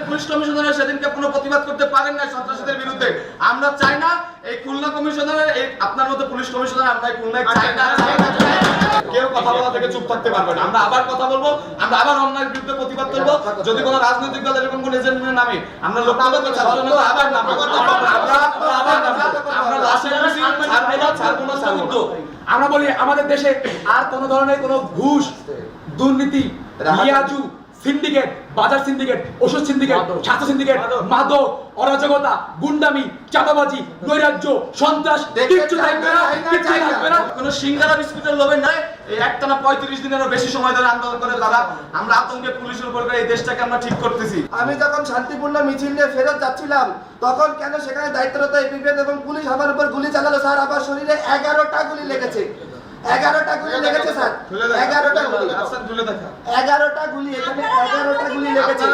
Police commissioner সেদিনকে কোনো প্রতিবাদ করতে পারেন না সন্ত্রাসীদের বিরুদ্ধে। আমরা চাই না এই খুলনা কমিশনারের এই আপনার মতো পুলিশ কমিশনার আমরা খুলনায় চাই না। কেউ কথা বলা থেকে চুপ থাকতে পারবে না। আমরা আবার কথা বলবো, আমরা আবার অন্যায়ের বিরুদ্ধে প্রতিবাদ করবো। যদি কোনো রাজনৈতিক দল এরকম কোনো এজেন্টের নামে আমরা লোকতান্ত্রিক ছাত্রজনতা আবার নামবো, আমরা লাশের মিছিল ছাড়বো না। আমরা বলি আমাদের দেশে আর কোন ধরনের কোনো ঘুষ, দুর্নীতি, রিয়াজু, সিন্ডিকেট, বাজার সিন্ডিকেট, ওষুধ সিন্ডিকেট, স্বাস্থ্য সিন্ডিকেট, মাদক, অরাজকতা, গুন্ডামি, চাঁদাবাজি, নৈরাজ্য, সন্ত্রাস কিচ্ছু থাকবে না, কিচ্ছু থাকবে না। কোনো সিঙ্গারা বিস্কুটের লোভে নয়। এই একটানা 35 দিনেরও বেশি সময় ধরে আন্দোলন করে তারা আমরা আতঙ্কে পুলিশের উপর করে এই দেশটাকে আমরা ঠিক করতেছি। আমি যখন শান্তিপূর্ণ মিছিল নিয়ে ফেরত যাচ্ছিলাম তখন কেন সেখানে দায়িত্বরত এপিবিএন এবং পুলিশ আমার উপর গুলি চালালো স্যার। আমার শরীরে 11টা গুলি লেগেছে, 11টা গুলি লেগেছে স্যার, 11টা গুলি, 11টা গুলি, এখানে 11টা গুলি লেগেছে।